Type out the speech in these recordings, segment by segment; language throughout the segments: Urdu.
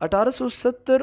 1870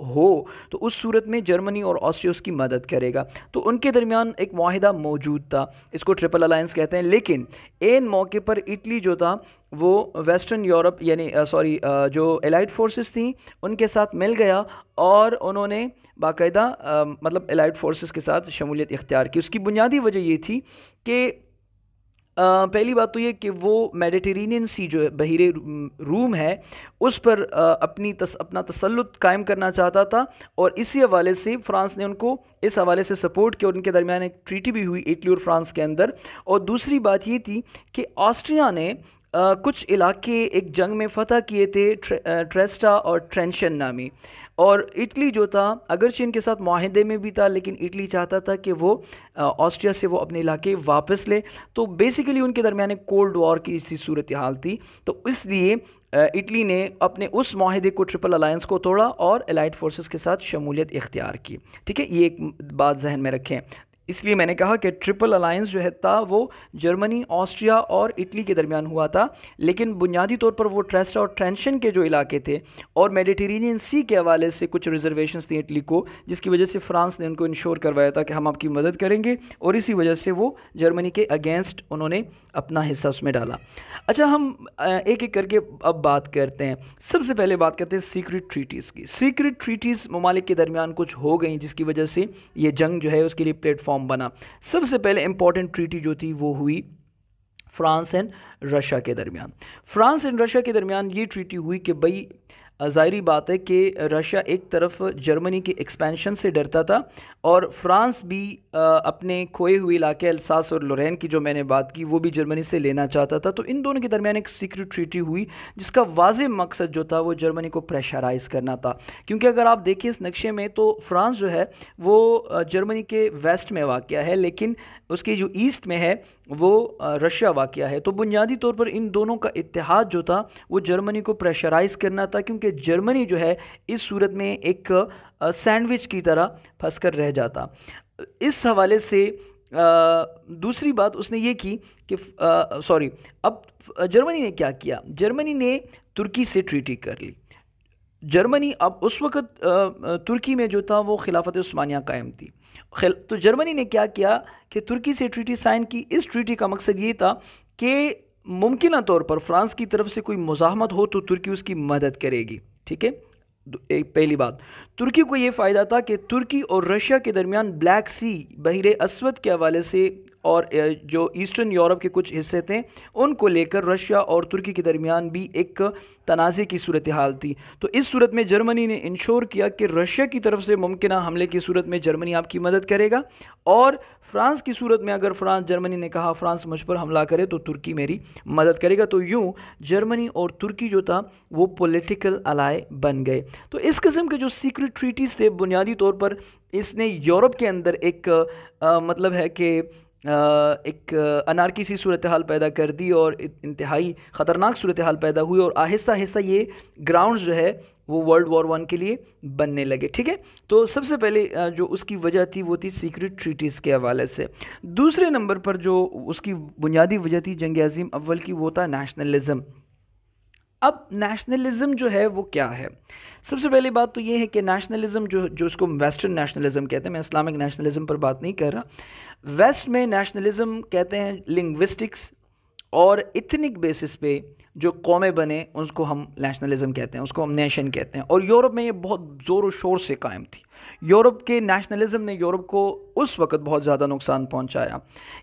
ہو تو اس صورت میں جرمنی اور آسٹریا اس کی مدد کرے گا. تو ان کے درمیان ایک معاہدہ موجود تھا, اس کو ٹرپل الائنس کہتے ہیں. لیکن این موقع پر اٹلی جو تھا وہ ویسٹرن یورپ یعنی جو الائڈ فورسز تھیں ان کے ساتھ مل گیا اور انہوں نے باقاعدہ مطلب الائڈ فورسز کے ساتھ شمولیت اختیار کی. اس کی بنیادی وجہ یہ تھی کہ پہلی بات تو یہ کہ وہ میڈیٹرینین سی جو بحیر روم ہے اس پر اپنا تسلط قائم کرنا چاہتا تھا, اور اسی حوالے سے فرانس نے ان کو اس حوالے سے سپورٹ کیا اور ان کے درمیان ایک ٹریٹی بھی ہوئی اٹلی اور فرانس کے اندر. اور دوسری بات یہ تھی کہ آسٹریا نے کچھ علاقے ایک جنگ میں فتح کیے تھے, ٹریسٹا اور ٹرینشن نامی, اور اٹلی جو تھا اگرچہ ان کے ساتھ معاہدے میں بھی تھا لیکن اٹلی چاہتا تھا کہ وہ آسٹریا سے وہ اپنے علاقے واپس لے. تو بیسیکلی ان کے درمیان ایک کولڈ وار کی سی صورتحال تھی. تو اس لیے اٹلی نے اپنے اس معاہدے کو ٹرپل الائنس کو توڑا اور الائڈ فورسز کے ساتھ شمولیت اختیار کی. ٹھیک ہے, یہ ایک بات ذہن میں رکھیں. اس لیے میں نے کہا کہ ٹرپل الائنس جو ہے تھا وہ جرمنی, آسٹریا اور اٹلی کے درمیان ہوا تھا, لیکن بنیادی طور پر وہ ٹریسٹا اور ٹرینشن کے جو علاقے تھے اور میڈیٹرینین سی کے حوالے سے کچھ ریزرویشنز تھیں اٹلی کو, جس کی وجہ سے فرانس نے ان کو انشور کروایا تھا کہ ہم آپ کی مدد کریں گے, اور اسی وجہ سے وہ جرمنی کے اگینسٹ انہوں نے اپنا حصہ اس میں ڈالا. اچھا, ہم ایک ایک کر کے اب بات کرتے ہیں. سب سے پہلے بات کرتے ہیں سیکرٹ ٹریٹیز کی. سیکرٹ ٹریٹیز ممالک کے درمیان کچھ ہو گئیں جس کی وجہ سے یہ جنگ جو ہے اس کے لیے پلیٹ فارم بنا. سب سے پہلے امپورٹنٹ ٹریٹی جو تھی وہ ہوئی فرانس اینڈ رشیا کے درمیان. فرانس اینڈ رشیا کے درمیان یہ ٹریٹی ہوئی کہ بھائی ظاہری بات ہے کہ رشیا ایک طرف جرمنی کے ایکسپینشن سے ڈرتا تھا اور فرانس بھی اپنے کھوئے ہوئے علاقے الساس اور لورین کی جو میں نے بات کی وہ بھی جرمنی سے لینا چاہتا تھا. تو ان دونوں کے درمیان ایک سیکرٹ ٹریٹی ہوئی جس کا واضح مقصد جو تھا وہ جرمنی کو پریشرائز کرنا تھا, کیونکہ اگر آپ دیکھیں اس نقشے میں تو فرانس جو ہے وہ جرمنی کے ویسٹ میں واقع ہے لیکن اس کے جو ایسٹ میں ہے وہ رشیا واقع ہے. تو بنیادی طور پر ان دونوں کا اتحاد جو تھا وہ جرمنی کو پریشرائز کرنا تھا, کیونکہ جرمنی جو ہے اس صورت میں ایک سینڈوچ کی طرح پھنس کر رہ جاتا. اس حوالے سے دوسری بات اس نے یہ کی کہ اب جرمنی نے کیا کیا, جرمنی نے ترکی سے ٹریٹی کر لی. جرمنی اب اس وقت ترکی میں جو تھا وہ خلافت عثمانیہ قائم تھی. تو جرمنی نے کیا کیا کہ ترکی سے ٹریٹی سائن کی. اس ٹریٹی کا مقصد یہ تھا کہ ممکنہ طور پر فرانس کی طرف سے کوئی مزاحمت ہو تو ترکی اس کی مدد کرے گی. ٹھیک ہے, پہلی بات ترکی کو یہ فائدہ تھا کہ ترکی اور رشیا کے درمیان بلیک سی بحیر اسود کے حوالے سے اور جو ایسٹرن یورپ کے کچھ حصے تھے ان کو لے کر رشیا اور ترکی کے درمیان بھی ایک تنازع کی صورتحال تھی. تو اس صورت میں جرمنی نے انشور کیا کہ رشیا کی طرف سے ممکنہ حملے کی صورت میں جرمنی آپ کی مدد کرے گا, اور فرانس کی صورت میں اگر جرمنی نے کہا فرانس مجھ پر حملہ کرے تو ترکی میری مدد کرے گا. تو یوں جرمنی اور ترکی جو تھا وہ پولیٹیکل الائے بن گئے. تو اس قسم کے جو سیکرٹ ٹریٹیز تھے بنیادی طور پر اس نے یورپ کے اندر ایک مطلب ہے کہ ایک انارکی سی صورتحال پیدا کر دی اور انتہائی خطرناک صورتحال پیدا ہوئی, اور آہستہ آہستہ یہ گراؤنڈز جو ہے وہ ورلڈ وار 1 کے لیے بننے لگے. ٹھیک ہے, تو سب سے پہلے جو اس کی وجہ تھی وہ تھی سیکرٹ ٹریٹیز کے حوالے سے. دوسرے نمبر پر جو اس کی بنیادی وجہ تھی جنگ عظیم اول کی وہ تھا نیشنلزم. اب نیشنلزم جو ہے وہ کیا ہے؟ سب سے پہلی بات تو یہ ہے کہ نیشنلزم جو اس کو ویسٹرن نیشنلزم کہتے ہیں, میں اسلامک نیشنلزم پر بات نہیں کر رہا. ویسٹ میں نیشنلزم کہتے ہیں لنگوسٹکس اور ایتھنک بیسس پہ جو قومیں بنے اس کو ہم نیشنلزم کہتے ہیں, اس کو ہم نیشن کہتے ہیں. اور یورپ میں یہ بہت زور و شور سے قائم تھی. یورپ کے نیشنلزم نے یورپ کو اس وقت بہت زیادہ نقصان پہنچایا,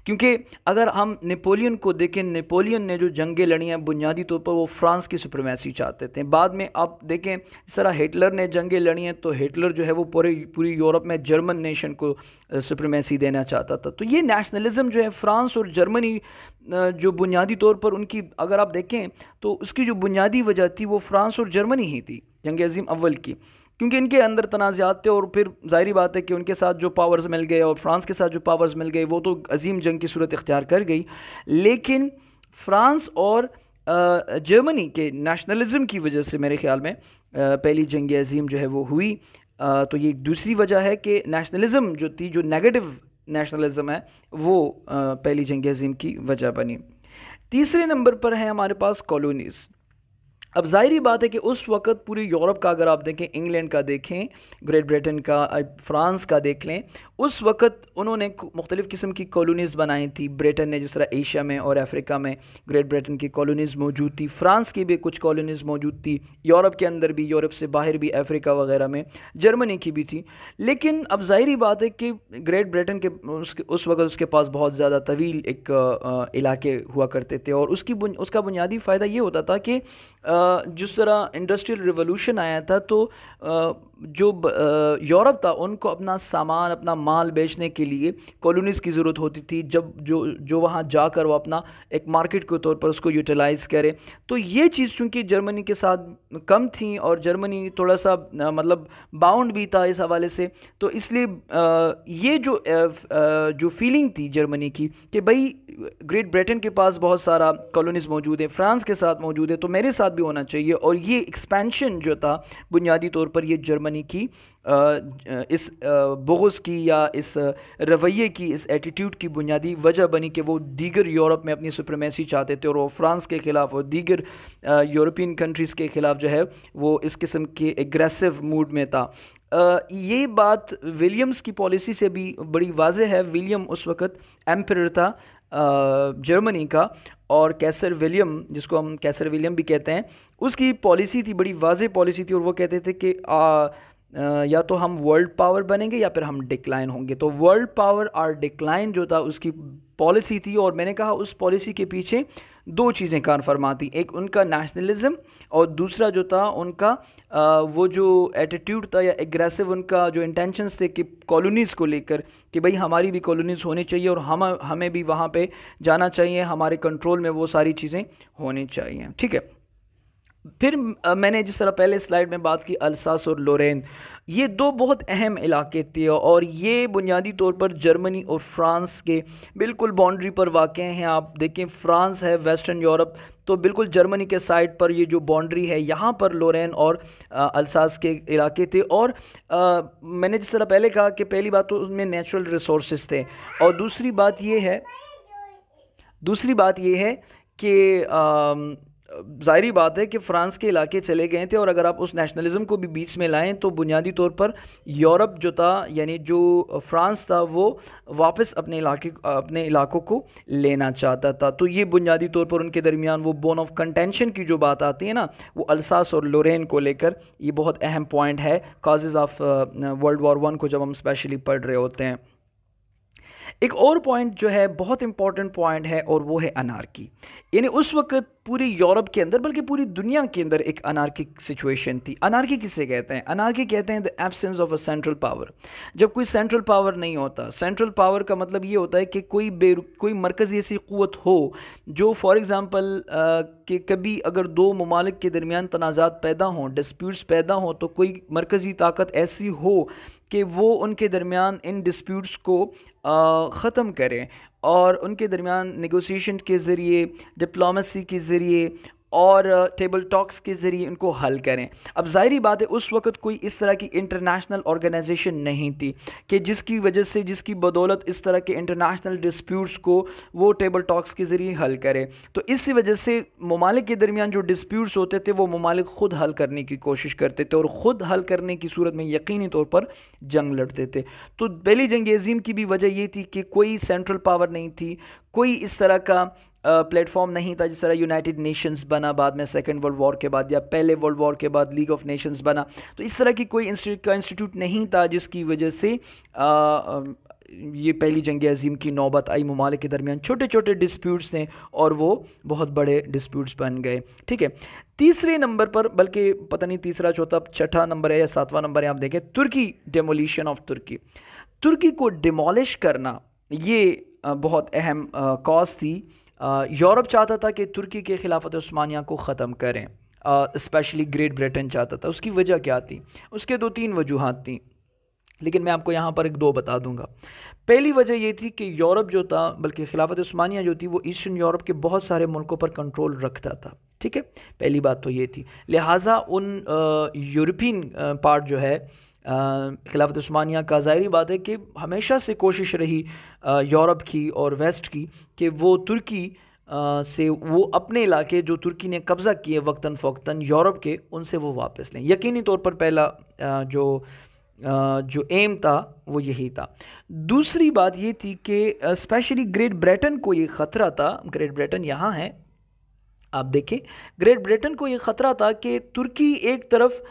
کیونکہ اگر ہم نیپولین کو دیکھیں, نیپولین نے جو جنگیں لڑی ہیں بنیادی طور پر وہ فرانس کی سپریمیسی چاہتے تھے. بعد میں آپ دیکھیں اس طرح ہٹلر نے جنگیں لڑی ہیں تو ہٹلر جو ہے وہ پوری یورپ میں جرمن نیشن کو سپریمیسی دینا چاہتا تھا. تو یہ نیشنلزم جو ہے فرانس اور جرمنی جو بنیادی طور پر ان کی اگر آپ دیکھیں تو اس کی جو بنیادی وجہ تھی وہ فرانس اور جرمنی ہی تھی جنگ عظیم اول کی, کیونکہ ان کے اندر تنازعات تھے اور پھر ظاہری بات ہے کہ ان کے ساتھ جو پاورز مل گئے اور فرانس کے ساتھ جو پاورز مل گئے وہ تو عظیم جنگ کی صورت اختیار کر گئی. لیکن فرانس اور جرمنی کے نیشنلزم کی وجہ سے میرے خیال میں پہلی جنگ عظیم جو ہے وہ ہوئی. تو یہ دوسری وجہ ہے کہ نیشنلزم جو تھی, جو نیگیٹو نیشنلزم ہے, وہ پہلی جنگ عظیم کی وجہ بنی. تیسرے نمبر پر ہے ہمارے پاس کالونیز. اب ظاہری بات ہے کہ اس وقت پورے یورپ کا اگر آپ دیکھیں، انگلینڈ کا دیکھیں، گریٹ بریٹن کا، فرانس کا دیکھ لیں، اس وقت انہوں نے مختلف قسم کی کالونیز بنائی تھی۔ بریٹن نے جس طرح ایشیا میں اور افریقہ میں گریٹ بریٹن کی کالونیز موجود تھی، فرانس کی بھی کچھ کالونیز موجود تھی، یورپ کے اندر بھی، یورپ سے باہر بھی، افریقہ وغیرہ میں، جرمنی کی بھی تھی۔ لیکن اب ظاہری بات ہے کہ گریٹ بریٹن کے اس وقت اس کے پاس بہت زیادہ طویل ایک علاقے ہوا کرتے تھے، اور اس کا بنیادی فائدہ یہ ہوتا تھا کہ جس طرح انڈسٹریل ریولوشن آیا تھا تو جو یورپ تھا ان کو اپنا سامان، اپنا مال بیچنے کے لیے کالونیز کی ضرورت ہوتی تھی، جب جو وہاں جا کر وہ اپنا ایک مارکیٹ کے طور پر اس کو یوٹیلائز کرے۔ تو یہ چیز چونکہ جرمنی کے ساتھ کم تھیں، اور جرمنی تھوڑا سا مطلب باؤنڈ بھی تھا اس حوالے سے، تو اس لیے یہ جو فیلنگ تھی جرمنی کی کہ بھائی گریٹ بریٹن کے پاس بہت سارا کالونیز موجود ہے، فرانس کے ساتھ موجود ہے، تو میرے ساتھ بھی ہونا چاہیے، اور یہ ایکسپینشن جو تھا بنیادی طور پر یہ جرمنی کی اس بغض کی یا اس رویے کی، اس ایٹیٹیوڈ کی بنیادی وجہ بنی کہ وہ دیگر یورپ میں اپنی سپریمیسی چاہتے تھے، اور وہ فرانس کے خلاف اور دیگر یورپین کنٹریز کے خلاف جو ہے وہ اس قسم کے ایگریسو موڈ میں تھا۔ یہ بات ولیمز کی پالیسی سے بھی بڑی واضح ہے۔ ولیم اس وقت ایمپرر تھا جرمنی کا، اور کیسر ولیم، جس کو ہم کیسر ولیم بھی کہتے ہیں، اس کی پالیسی تھی، بڑی واضح پالیسی تھی، اور وہ کہتے تھے کہ یا تو ہم ورلڈ پاور بنیں گے یا پھر ہم ڈکلائن ہوں گے۔ تو ورلڈ پاور اور ڈکلائن جو تھا اس کی پالیسی تھی، اور میں نے کہا اس پالیسی کے پیچھے دو چیزیں کار فرما تھیں، ایک ان کا نیشنلزم، اور دوسرا جو تھا ان کا وہ جو ایٹیٹیوڈ تھا یا ایگریسو ان کا جو انٹینشنز تھے کہ کالونیز کو لے کر، کہ بھئی ہماری بھی کالونیز ہونی چاہیے، اور ہمیں بھی وہاں پہ جانا چاہیے، ہمارے کنٹرول میں وہ ساری چیزیں ہونی چاہیے، ٹھیک ہے۔ پھر میں نے جس طرح پہلے سلائیڈ میں بات کی، الساس اور لورین، یہ دو بہت اہم علاقے تھے، اور یہ بنیادی طور پر جرمنی اور فرانس کے بالکل باؤنڈری پر واقع ہیں۔ آپ دیکھیں فرانس ہے ویسٹرن یورپ، تو بالکل جرمنی کے سائڈ پر یہ جو باؤنڈری ہے، یہاں پر لورین اور الساس کے علاقے تھے۔ اور میں نے جس طرح پہلے کہا کہ پہلی بات تو ان میں نیچرل ریسورسز تھے، اور دوسری بات یہ ہے کہ ظاہری بات ہے کہ فرانس کے علاقے چلے گئے تھے، اور اگر آپ اس نیشنلزم کو بھی بیچ میں لائیں تو بنیادی طور پر یورپ جو تھا، یعنی جو فرانس تھا، وہ واپس اپنے علاقوں کو لینا چاہتا تھا۔ تو یہ بنیادی طور پر ان کے درمیان وہ بون آف کنٹینشن کی جو بات آتی ہے نا، وہ الساس اور لورین کو لے کر، یہ بہت اہم پوائنٹ ہے کازز آف ورلڈ وار 1 کو جب ہم اسپیشلی پڑھ رہے ہوتے ہیں۔ ایک اور پوائنٹ جو ہے بہت امپورٹنٹ پوائنٹ ہے، اور وہ ہے انارکی۔ یعنی اس وقت پوری یورپ کے اندر بلکہ پوری دنیا کے اندر ایک انارکک سچویشن تھی۔ انارکی کسے کہتے ہیں؟ انارکی کہتے ہیں the absence of a central power۔ جب کوئی سینٹرل پاور نہیں ہوتا، سینٹرل پاور کا مطلب یہ ہوتا ہے کہ کوئی مرکزی ایسی قوت ہو جو فار ایگزامپل کہ کبھی اگر دو ممالک کے درمیان تنازعات پیدا ہوں، ڈسپیوٹس پیدا ہوں، تو کوئی مرکزی طاقت ایسی ہو کہ وہ ان کے درمیان ان ڈسپیوٹس کو ختم کریں، اور ان کے درمیان نیگوسیشن کے ذریعے، ڈپلومیسی کے ذریعے اور ٹیبل ٹاکس کے ذریعے ان کو حل کریں۔ اب ظاہری بات ہے اس وقت کوئی اس طرح کی انٹرنیشنل آرگنائزیشن نہیں تھی کہ جس کی وجہ سے، جس کی بدولت اس طرح کے انٹرنیشنل ڈسپیوٹس کو وہ ٹیبل ٹاکس کے ذریعے حل کرے۔ تو اس وجہ سے ممالک کے درمیان جو ڈسپیوٹس ہوتے تھے وہ ممالک خود حل کرنے کی کوشش کرتے تھے، اور خود حل کرنے کی صورت میں یقینی طور پر جنگ لڑتے تھے۔ تو پہلی جنگ عظیم کی بھی وجہ یہ تھی کہ کوئی سینٹرل پاور نہیں تھی، کوئی اس طرح کا پلیٹ فارم نہیں تھا، جس طرح یونائٹڈ نیشنز بنا بعد میں سیکنڈ ورلڈ وار کے بعد، یا پہلے ورلڈ وار کے بعد لیگ آف نیشنز بنا۔ تو اس طرح کی کوئی انسٹیٹیوٹ نہیں تھا جس کی وجہ سے یہ پہلی جنگ عظیم کی نوبت آئی۔ ممالک کے درمیان چھوٹے چھوٹے ڈسپیوٹس تھے، اور وہ بہت بڑے ڈسپیوٹس بن گئے، ٹھیک ہے۔ تیسرے نمبر پر، بلکہ پتہ نہیں تیسرا چوتھا چھٹا نمبر ہے یا ساتواں نمبر ہے، آپ دیکھیں ترکی، ڈیمولیشن آف ترکی۔ ترکی کو ڈیمولش کرنا یہ بہت اہم کاز تھی۔ یورپ چاہتا تھا کہ ترکی کے خلافت عثمانیہ کو ختم کریں، اسپیشلی گریٹ بریٹن چاہتا تھا۔ اس کی وجہ کیا تھی؟ اس کے 2-3 وجوہات تھیں، لیکن میں آپ کو یہاں پر 1-2 بتا دوں گا۔ پہلی وجہ یہ تھی کہ یورپ جو تھا، بلکہ خلافت عثمانیہ جو تھی، وہ ایسٹرن یورپ کے بہت سارے ملکوں پر کنٹرول رکھتا تھا، ٹھیک ہے۔ پہلی بات تو یہ تھی، لہٰذا ان یورپین پارٹ جو ہے خلافت عثمانیہ کا، ظاہری بات ہے کہ ہمیشہ سے کوشش رہی یورپ کی اور ویسٹ کی کہ وہ ترکی سے وہ اپنے علاقے جو ترکی نے قبضہ کیے وقتاً فوقتاً یورپ کے، ان سے وہ واپس لیں۔ یقینی طور پر پہلا جو ایم تھا وہ یہی تھا۔ دوسری بات یہ تھی کہ اسپیشلی گریٹ بریٹن کو یہ خطرہ تھا، گریٹ بریٹن یہاں ہے آپ دیکھیں، گریٹ بریٹن کو یہ خطرہ تھا کہ ترکی ایک طرف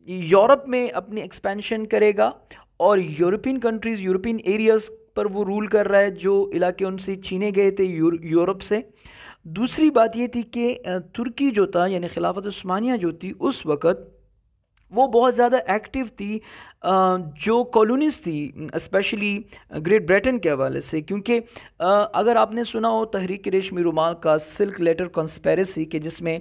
یورپ میں اپنی ایکسپینشن کرے گا اور یورپین کنٹریز، یورپین ایریاز پر وہ رول کر رہا ہے جو علاقے ان سے چھینے گئے تھے یورپ سے۔ دوسری بات یہ تھی کہ ترکی جو تھا یعنی خلافت عثمانیہ جو تھی اس وقت وہ بہت زیادہ ایکٹیو تھی جو کالونیز تھی اسپیشلی گریٹ بریٹن کے حوالے سے، کیونکہ اگر آپ نے سنا ہو تحریک ریشمی رومال کا سلک لیٹر کنسپیریسی، کہ جس میں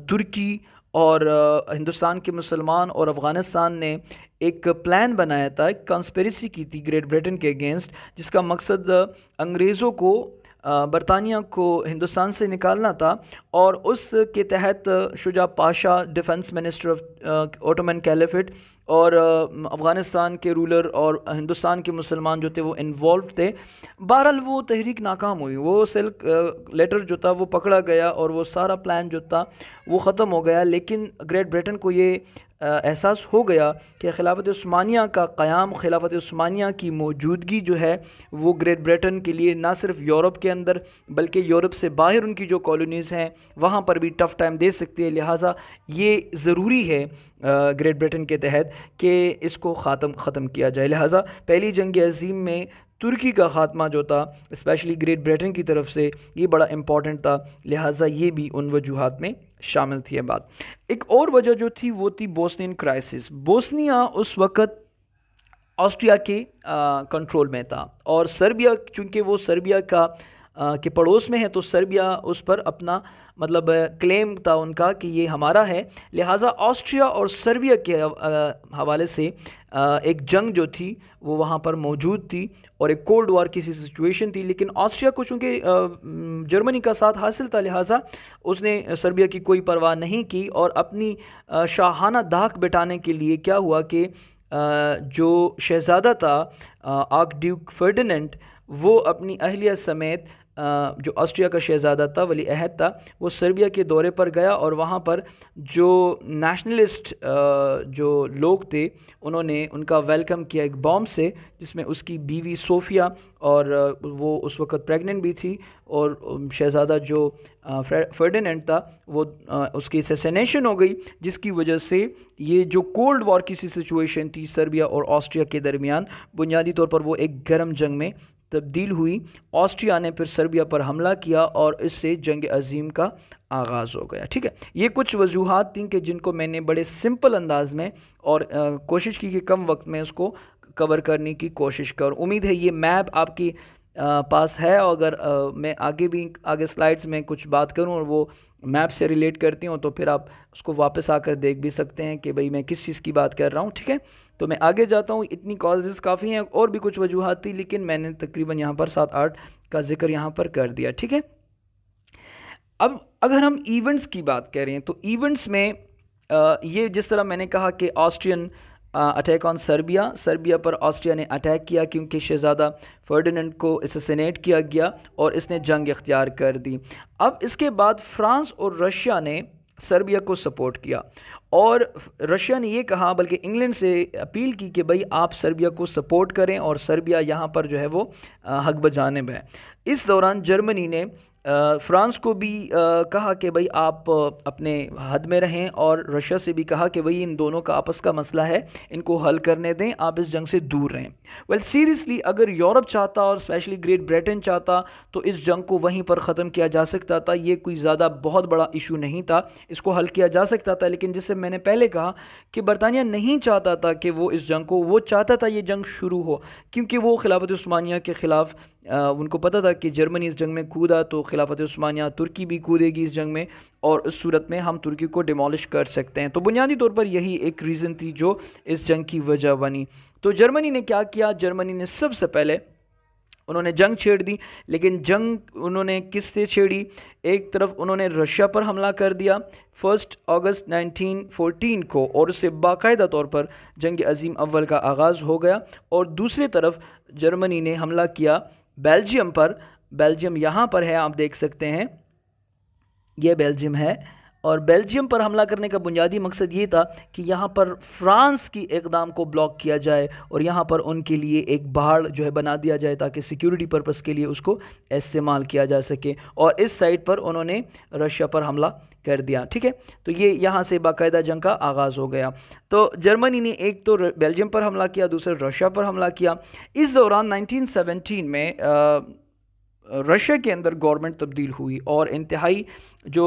ترکی اور ہندوستان کے مسلمان اور افغانستان نے ایک پلان بنایا تھا، ایک کنسپیریسی کی تھی گریٹ بریٹن کے اگینسٹ، جس کا مقصد انگریزوں کو، برطانیہ کو ہندوستان سے نکالنا تھا، اور اس کے تحت شجاع Pasha defence minister of Ottoman کیلیفٹ اور افغانستان کے رولر اور ہندوستان کے مسلمان جو تھے وہ انوالوڈ تھے۔ بہرحال وہ تحریک ناکام ہوئی، وہ سلک لیٹر جو تھا وہ پکڑا گیا اور وہ سارا پلان جو تھا وہ ختم ہو گیا۔ لیکن گریٹ بریٹن کو یہ احساس ہو گیا کہ خلافت عثمانیہ کا قیام، خلافت عثمانیہ کی موجودگی جو ہے وہ گریٹ بریٹن کے لیے نہ صرف یورپ کے اندر بلکہ یورپ سے باہر ان کی جو کالونیز ہیں وہاں پر بھی ٹف ٹائم دے سکتی ہے، لہٰذا یہ ضروری ہے گریٹ بریٹن کے تحت کہ اس کو ختم کیا جائے۔ لہٰذا پہلی جنگ عظیم میں ترکی کا خاتمہ جو تھا اسپیشلی گریٹ بریٹن کی طرف سے یہ بڑا امپورٹنٹ تھا، لہٰذا یہ بھی ان وجوہات میں شامل تھی۔ یہ بات ایک اور وجہ جو تھی وہ تھی بوسنین کرائسس۔ بوسنیا اس وقت آسٹریا کے کنٹرول میں تھا، اور سربیا چونکہ وہ سربیا کے پڑوس میں ہے تو سربیا اس پر اپنا مطلب کلیم تھا ان کا کہ یہ ہمارا ہے، لہٰذا آسٹریا اور سربیا کے حوالے سے ایک جنگ جو تھی وہ وہاں پر موجود تھی اور ایک کولڈ وار کی سی سچویشن تھی۔ لیکن آسٹریا کو چونکہ جرمنی کا ساتھ حاصل تھا لہٰذا اس نے سربیا کی کوئی پرواہ نہیں کی، اور اپنی شاہانہ دھاک بٹھانے کے لیے کیا ہوا کہ جو شہزادہ تھا آرک ڈیوک فرڈیننڈ، وہ اپنی اہلیہ سمیت جو آسٹریا کا شہزادہ تھا، ولی عہد تھا، وہ سربیا کے دورے پر گیا، اور وہاں پر جو نیشنلسٹ جو لوگ تھے انہوں نے ان کا ویلکم کیا ایک بام سے، جس میں اس کی بیوی صوفیہ، اور وہ اس وقت پریگننٹ بھی تھی، اور شہزادہ جو فرڈیننڈ تھا وہ اس کی اسیسینیشن ہو گئی، جس کی وجہ سے یہ جو کولڈ وار کی سی سچویشن تھی سربیا اور آسٹریا کے درمیان بنیادی طور پر وہ ایک گرم جنگ میں تبدیل ہوئی۔ آسٹریا نے پھر سربیا پر حملہ کیا اور اس سے جنگ عظیم کا آغاز ہو گیا۔ ٹھیک ہے، یہ کچھ وجوہات تھیں کہ جن کو میں نے بڑے سمپل انداز میں اور کوشش کی کہ کم وقت میں اس کو کور کرنے کی کوشش کر۔ امید ہے یہ میپ آپ کی پاس ہے، اور اگر میں آگے سلائڈز میں کچھ بات کروں اور وہ میپ سے ریلیٹ کرتی ہوں تو پھر آپ اس کو واپس آ کر دیکھ بھی سکتے ہیں کہ بھئی میں کس چیز کی بات کر رہا ہوں۔ ٹھیک ہے، تو میں آگے جاتا ہوں۔ اتنی کازز کافی ہیں، اور بھی کچھ وجوہات تھی لیکن میں نے تقریباً یہاں پر 7-8 کا ذکر یہاں پر کر دیا۔ ٹھیک ہے، اب اگر ہم ایونٹس کی بات کریں تو ایونٹس میں یہ جس طرح میں نے کہا کہ Austrian attack on Serbia per Austria نے اٹیک کیا کیونکہ شہزادہ فرڈیننڈ کو اسیسینیٹ کیا گیا اور اس نے جنگ اختیار کر دی۔ اب اس کے بعد فرانس اور رشیا نے سربیا کو سپورٹ کیا، اور رشیا نے یہ کہا بلکہ انگلینڈ سے اپیل کی کہ بھئی آپ سربیا کو سپورٹ کریں، اور سربیا یہاں پر جو ہے وہ حق بجانب ہے۔ اس دوران جرمنی نے فرانس کو بھی کہا کہ بھئی آپ اپنے حد میں رہیں، اور رشیا سے بھی کہا کہ بھئی ان دونوں کا آپس کا مسئلہ ہے، ان کو حل کرنے دیں، آپ اس جنگ سے دور رہیں۔ سیریسلی اگر یورپ چاہتا اور اسپیشلی گریٹ بریٹن چاہتا تو اس جنگ کو وہیں پر ختم کیا جا سکتا تھا، یہ کوئی زیادہ بہت بڑا ایشو نہیں تھا، اس کو حل کیا جا سکتا تھا۔ لیکن جس سے میں نے پہلے کہا کہ برطانیہ نہیں چاہتا تھا کہ وہ اس جنگ کو، وہ چاہتا تھا یہ جنگ شروع ہو، کیونکہ وہ خلافت عثمانیہ کے خلاف ان کو پتہ تھا کہ جرمنی اس جنگ میں کودا تو خلافت عثمانیہ ترکی بھی کودے گی اس جنگ میں، اور اس صورت میں ہم ترکی کو ڈیمولش کر سکتے ہیں۔ تو بنیادی طور پر یہی ایک ریزن تھی جو اس جنگ کی وجہ بنی۔ تو جرمنی نے کیا کیا؟ جرمنی نے سب سے پہلے انہوں نے جنگ چھیڑ دی، لیکن جنگ انہوں نے کس سے چھیڑی؟ ایک طرف انہوں نے رشیا پر حملہ کر دیا 1 اگست 1914 کو، اور اس سے باقاعدہ طور پر جنگ عظیم اول کا آغاز ہو گیا، اور دوسری طرف جرمنی نے حملہ کیا بیلجیم پر بیلجیم یہاں پر ہے، آپ دیکھ سکتے ہیں یہ بیلجیم ہے، اور بیلجیم پر حملہ کرنے کا بنیادی مقصد یہ تھا کہ یہاں پر فرانس کی اقدام کو بلاک کیا جائے اور یہاں پر ان کے لیے ایک پہاڑ جو ہے بنا دیا جائے تاکہ سیکیورٹی پرپس کے لیے اس کو استعمال کیا جا سکے، اور اس سائٹ پر انہوں نے رشیا پر حملہ کر دیا، ٹھیک ہے۔ تو یہ یہاں سے باقاعدہ جنگ کا آغاز ہو گیا۔ تو جرمنی نے ایک تو بیلجیم پر حملہ کیا، دوسرا رشیا پر حملہ کیا۔ اس دوران 1917 میں رشیا کے اندر گورنمنٹ تبدیل ہوئی اور انتہائی جو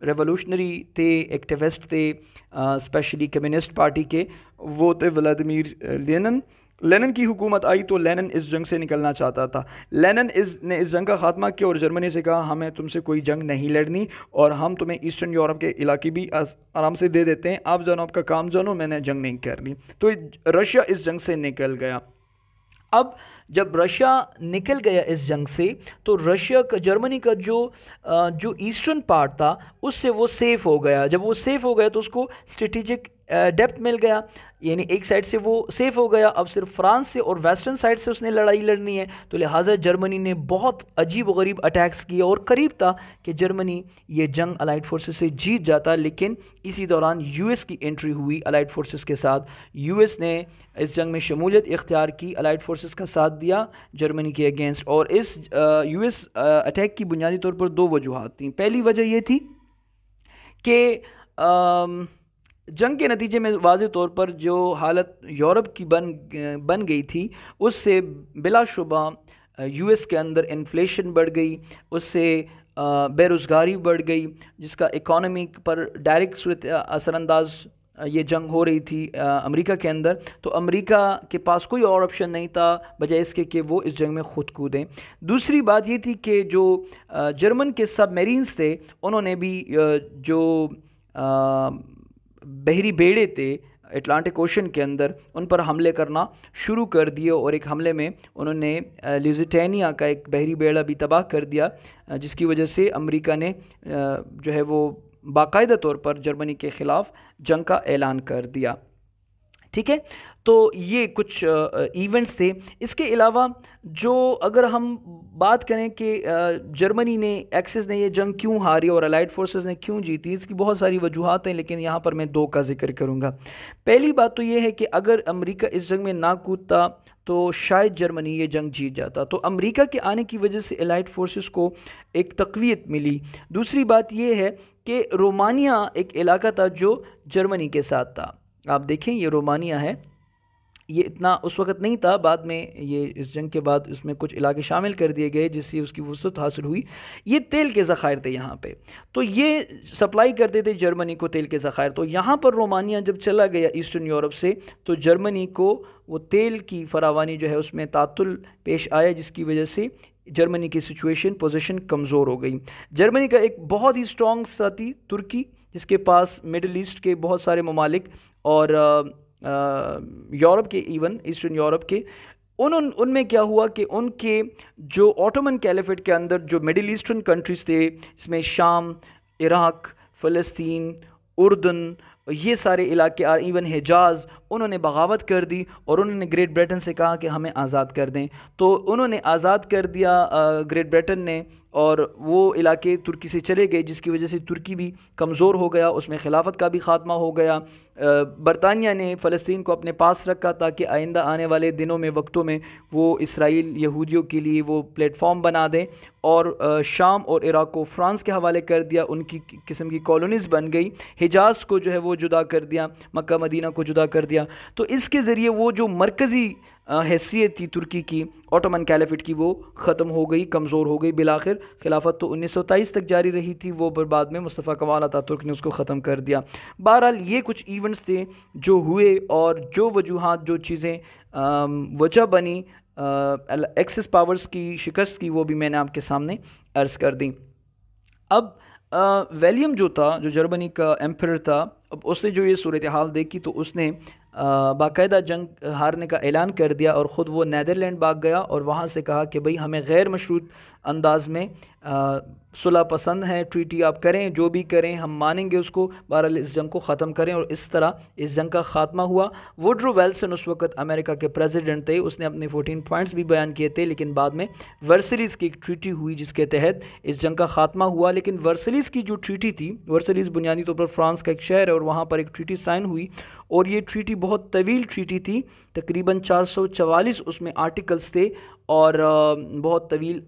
ریولوشنری تھے، ایکٹیوسٹ تھے، اسپیشلی کمیونسٹ پارٹی کے، وہ تھے ولادیمیر لینن۔ لینن کی حکومت آئی تو لینن اس جنگ سے نکلنا چاہتا تھا۔ لینن نے اس جنگ کا خاتمہ کیا اور جرمنی سے کہا ہمیں تم سے کوئی جنگ نہیں لڑنی اور ہم تمہیں ایسٹرن یورپ کے علاقے بھی آرام سے دے دیتے ہیں، آپ جانو آپ کا کام جانو، میں نے جنگ نہیں کرنی۔ تو رشیا اس جنگ سے نکل گیا۔ اب جب رشیا نکل گیا اس جنگ سے تو رشیا کا جرمنی کا جو ایسٹرن پارٹ تھا اس سے وہ سیف ہو گیا۔ جب وہ سیف ہو گیا تو اس کو اسٹریٹجک ڈیپتھ مل گیا، یعنی ایک سائڈ سے وہ سیف ہو گیا، اب صرف فرانس سے اور ویسٹرن سائڈ سے اس نے لڑائی لڑنی ہے، تو لہٰذا جرمنی نے بہت عجیب و غریب اٹیکس کیے اور قریب تھا کہ جرمنی یہ جنگ الائڈ فورسز سے جیت جاتا، لیکن اسی دوران یو ایس کی انٹری ہوئی الائڈ فورسز کے ساتھ۔ یو ایس نے اس جنگ میں شمولیت اختیار کی، الائڈ فورسز کا ساتھ دیا جرمنی کے اگینسٹ، اور اس یو ایس اٹیک کی بنیادی طور پر دو وجوہات تھیں۔ پہلی وجہ یہ تھی کہ جنگ کے نتیجے میں واضح طور پر جو حالت یورپ کی بن گئی تھی اس سے بلا شبہ یو ایس کے اندر انفلیشن بڑھ گئی، اس سے بے روزگاری بڑھ گئی، جس کا اکانومی پر ڈائریکٹ صورت اثر انداز یہ جنگ ہو رہی تھی امریکہ کے اندر۔ تو امریکہ کے پاس کوئی اور آپشن نہیں تھا بجائے اس کے کہ وہ اس جنگ میں خود کودیں۔ دوسری بات یہ تھی کہ جو جرمن کے سب میرینز تھے انہوں نے بھی جو بحری بیڑے تھے اٹلانٹک اوشن کے اندر ان پر حملے کرنا شروع کر دیے، اور ایک حملے میں انہوں نے لیوزیٹینیا کا ایک بحری بیڑا بھی تباہ کر دیا، جس کی وجہ سے امریکہ نے جو ہے وہ باقاعدہ طور پر جرمنی کے خلاف جنگ کا اعلان کر دیا، ٹھیک ہے۔ تو یہ کچھ ایونٹس تھے۔ اس کے علاوہ جو اگر ہم بات کریں کہ جرمنی نے ایکسس نے یہ جنگ کیوں ہاری اور الائڈ فورسز نے کیوں جیتی، اس کی بہت ساری وجوہات ہیں، لیکن یہاں پر میں دو کا ذکر کروں گا۔ پہلی بات تو یہ ہے کہ اگر امریکہ اس جنگ میں نہ کودتا تو شاید جرمنی یہ جنگ جیت جاتا، تو امریکہ کے آنے کی وجہ سے الائڈ فورسز کو ایک تقویت ملی۔ دوسری بات یہ ہے کہ رومانیہ ایک علاقہ تھا جو جرمنی کے ساتھ تھا، آپ دیکھیں یہ رومانیہ ہے، یہ اتنا اس وقت نہیں تھا، بعد میں یہ اس جنگ کے بعد اس میں کچھ علاقے شامل کر دیے گئے جس سے اس کی وسعت حاصل ہوئی۔ یہ تیل کے ذخائر تھے یہاں پہ، تو یہ سپلائی کرتے تھے جرمنی کو تیل کے ذخائر، تو یہاں پر رومانیہ جب چلا گیا ایسٹرن یورپ سے تو جرمنی کو وہ تیل کی فراوانی جو ہے اس میں تعطل پیش آیا، جس کی وجہ سے جرمنی کی سچویشن پوزیشن کمزور ہو گئی۔ جرمنی کا ایک بہت ہی اسٹرانگ ساتھی ترکی، جس کے پاس مڈل ایسٹ کے بہت سارے ممالک اور یورپ کے ایون ایسٹرن یورپ کے ان میں کیا ہوا کہ ان کے جو آٹومن کیلیفیٹ کے اندر جو مڈل ایسٹرن کنٹریز تھے، اس میں شام، عراق، فلسطین، اردن، یہ سارے علاقے، ایون حجاز، انہوں نے بغاوت کر دی اور انہوں نے گریٹ بریٹن سے کہا کہ ہمیں آزاد کر دیں، تو انہوں نے آزاد کر دیا گریٹ بریٹن نے، اور وہ علاقے ترکی سے چلے گئے، جس کی وجہ سے ترکی بھی کمزور ہو گیا، اس میں خلافت کا بھی خاتمہ ہو گیا۔ برطانیہ نے فلسطین کو اپنے پاس رکھا تاکہ آئندہ آنے والے دنوں میں وقتوں میں وہ اسرائیل یہودیوں کے لیے وہ پلیٹ فارم بنا دیں، اور شام اور عراق کو فرانس کے حوالے کر دیا، ان کی قسم کی کالونیز بن گئی۔ حجاز کو جو ہے وہ جدا کر دیا، مکہ مدینہ کو جدا کر دیا، تو اس کے ذریعے وہ جو مرکزی حیثیت تھی ترکی کی آٹومن کیلیفٹ کی وہ ختم ہو گئی، کمزور ہو گئی۔ بالآخر خلافت تو 1923 تک جاری رہی تھی، وہ بعد میں مصطفیٰ کمال اتاترک نے اس کو ختم کر دیا۔ بہرحال یہ کچھ ایونٹس تھے جو ہوئے، اور جو وجوہات جو چیزیں وجہ بنی ایکسس پاورز کی شکست کی، وہ بھی میں نے آپ کے سامنے عرض کر دیں۔ اب ویلیم جو تھا، جو جرمنی کا ایمپرر تھا، اب اس نے جو یہ صورتحال دیکھی تو اس نے باقاعدہ جنگ ہارنے کا اعلان کر دیا، اور خود وہ نیدرلینڈ بھاگ گیا اور وہاں سے کہا کہ بھئی ہمیں غیر مشروط انداز میں صلح پسند ہیں، ٹریٹی آپ کریں، جو بھی کریں ہم مانیں گے اس کو، بہرحال اس جنگ کو ختم کریں، اور اس طرح اس جنگ کا خاتمہ ہوا۔ ووڈرو ویلسن اس وقت امریکہ کے پریزیڈنٹ تھے، اس نے اپنے 14 پوائنٹس بھی بیان کیے تھے، لیکن بعد میں ورسلیز کی ایک ٹریٹی ہوئی جس کے تحت اس جنگ کا خاتمہ ہوا۔ لیکن ورسلیز کی جو ٹریٹی تھی، ورسلیز بنیادی طور پر فرانس کا ایک شہر ہے، اور وہاں پر ایک ٹریٹی سائن ہوئی، اور یہ ٹریٹی بہت طویل ٹریٹی تھی، تقریباً 444 اس میں آرٹیکلز تھے، اور بہت طویل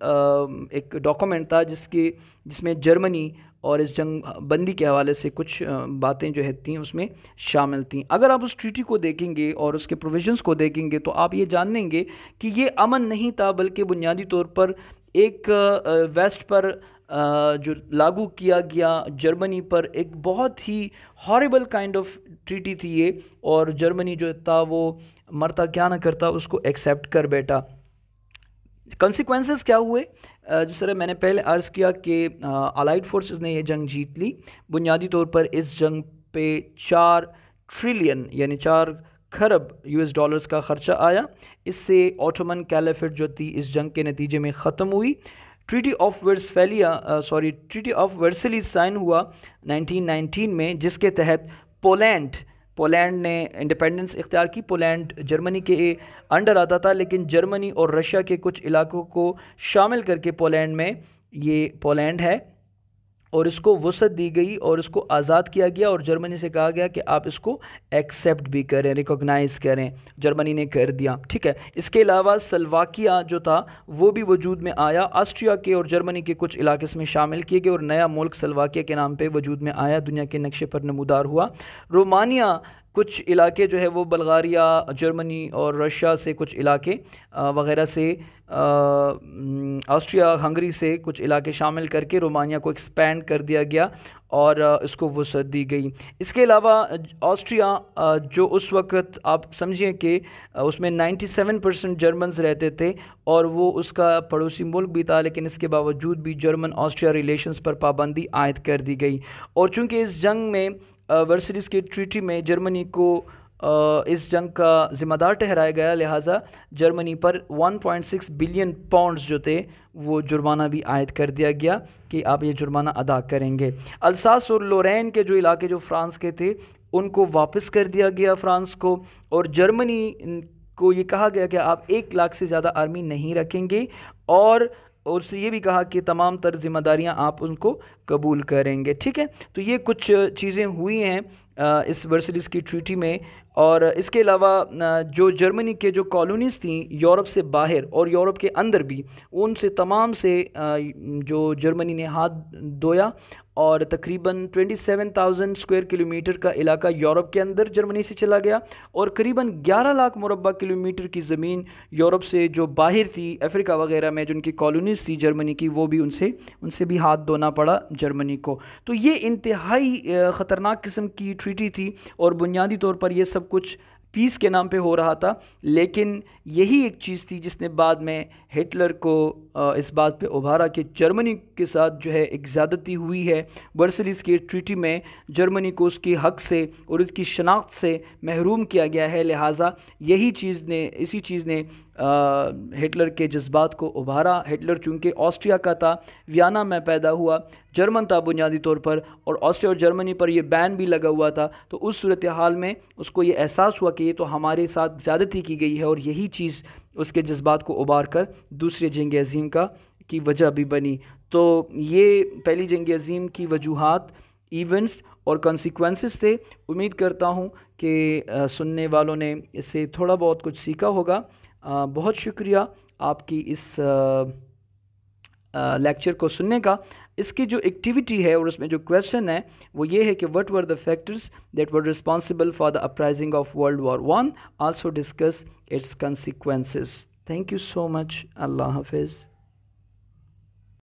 ایک ڈاکومنٹ تھا جس میں جرمنی اور اس جنگ بندی کے حوالے سے کچھ باتیں جو تھیں اس میں شامل تھیں۔ اگر آپ اس ٹریٹی کو دیکھیں گے اور اس کے پروویژنز کو دیکھیں گے تو آپ یہ جانیں گے کہ یہ امن نہیں تھا، بلکہ بنیادی طور پر ایک ویسٹ پر جو لاگو کیا گیا جرمنی پر ایک بہت ہی ہاربل کائنڈ آف ٹریٹی تھی یہ، اور جرمنی جو تھا وہ مرتا کیا نہ کرتا اس کو ایکسیپٹ کر بیٹا۔ کنسیکوینسز کیا ہوئے؟ جس طرح میں نے پہلے عرض کیا کہ الائیڈ فورسز نے یہ جنگ جیت لی۔ بنیادی طور پر اس جنگ پہ 4 ٹریلین یعنی 4 کھرب US ڈالرز کا خرچہ آیا۔ اس سے اوٹومن کیلیفٹ جو تھی اس جنگ کے نتیجے میں ختم ہوئی۔ ٹریٹی آف ورسلیز سائن ہوا 1919 میں، جس کے تحت پولینڈ نے انڈیپینڈنس اختیار کی۔ پولینڈ جرمنی کے انڈر آتا تھا، لیکن جرمنی اور رشیا کے کچھ علاقوں کو شامل کر کے پولینڈ میں یہ پولینڈ ہے، اور اس کو وسعت دی گئی اور اس کو آزاد کیا گیا، اور جرمنی سے کہا گیا کہ آپ اس کو ایکسیپٹ بھی کریں، ریکوگنائز کریں۔ جرمنی نے کر دیا، ٹھیک ہے۔ اس کے علاوہ سلواکیہ جو تھا وہ بھی وجود میں آیا۔ آسٹریا کے اور جرمنی کے کچھ علاقے اس میں شامل کیے گئے، اور نیا ملک سلواکیہ کے نام پہ وجود میں آیا، دنیا کے نقشے پر نمودار ہوا۔ رومانیہ کچھ علاقے جو ہے وہ بلغاریہ، جرمنی اور رشیا سے کچھ علاقے وغیرہ سے، آسٹریا ہنگری سے کچھ علاقے شامل کر کے رومانیہ کو ایکسپینڈ کر دیا گیا اور اس کو وسعت دی گئی۔ اس کے علاوہ آسٹریا جو اس وقت آپ سمجھیں کہ اس میں 97% جرمنز رہتے تھے، اور وہ اس کا پڑوسی ملک بھی تھا، لیکن اس کے باوجود بھی جرمن آسٹریا ریلیشنز پر پابندی عائد کر دی گئی۔ اور چونکہ اس جنگ میں ورسلیز کی ٹریٹی میں جرمنی کو اس جنگ کا ذمہ دار ٹھہرایا گیا، لہٰذا جرمنی پر 1.6 بلین پاؤنڈز جو تھے وہ جرمانہ بھی عائد کر دیا گیا کہ آپ یہ جرمانہ ادا کریں گے۔ الساس اور لورین کے جو علاقے جو فرانس کے تھے ان کو واپس کر دیا گیا فرانس کو، اور جرمنی کو یہ کہا گیا کہ آپ 1 لاکھ سے زیادہ آرمی نہیں رکھیں گے، اور اس سے یہ بھی کہا کہ تمام تر ذمہ داریاں آپ ان کو قبول کریں گے، ٹھیک ہے۔ تو یہ کچھ چیزیں ہوئی ہیں اس ورسلیز کی ٹریٹی میں۔ اور اس کے علاوہ جو جرمنی کے جو کالونیز تھیں یورپ سے باہر اور یورپ کے اندر بھی، ان سے تمام سے جو جرمنی نے ہاتھ دھویا، اور تقریباً 27,000 اسکوائر کلومیٹر کا علاقہ یورپ کے اندر جرمنی سے چلا گیا، اور قریباً 11 لاکھ مربع کلومیٹر کی زمین یورپ سے جو باہر تھی، افریقہ وغیرہ میں جن کی کالونیز تھی جرمنی کی، وہ بھی ان سے بھی ہاتھ دھونا پڑا جرمنی کو۔ تو یہ انتہائی خطرناک قسم کی ٹریٹی تھی، اور بنیادی طور پر یہ سب کچھ پیس کے نام پہ ہو رہا تھا، لیکن یہی ایک چیز تھی جس نے بعد میں ہٹلر کو اس بات پہ ابھارا کہ جرمنی کے ساتھ جو ہے ایک زیادتی ہوئی ہے۔ ورسلیز کی ٹریٹی میں جرمنی کو اس کی حق سے اور اس کی شناخت سے محروم کیا گیا ہے، لہٰذا اسی چیز نے ہٹلر کے جذبات کو ابھارا۔ ہٹلر چونکہ آسٹریا کا تھا، ویانا میں پیدا ہوا، جرمن تھا بنیادی طور پر، اور آسٹریا اور جرمنی پر یہ بین بھی لگا ہوا تھا، تو اس صورتحال میں اس کو یہ احساس ہوا کہ یہ تو ہمارے ساتھ زیادتی کی گئی ہے، اور یہی چیز اس کے جذبات کو ابھار کر دوسری جنگ عظیم کی وجہ بھی بنی۔ تو یہ پہلی جنگ عظیم کی وجوہات، ایونٹس اور کنسیکوینسز تھے۔ امید کرتا ہوں کہ سننے والوں نے اس سے تھوڑا بہت کچھ سیکھا ہوگا۔ بہت شکریہ آپ کی اس لیکچر کو سننے کا۔ اس کی جو ایکٹیویٹی ہے اور اس میں جو کویسچن ہے وہ یہ ہے کہ what were the factors that were responsible for the uprising of World War I? Also discuss its consequences. Thank you so much. Allah Hafiz.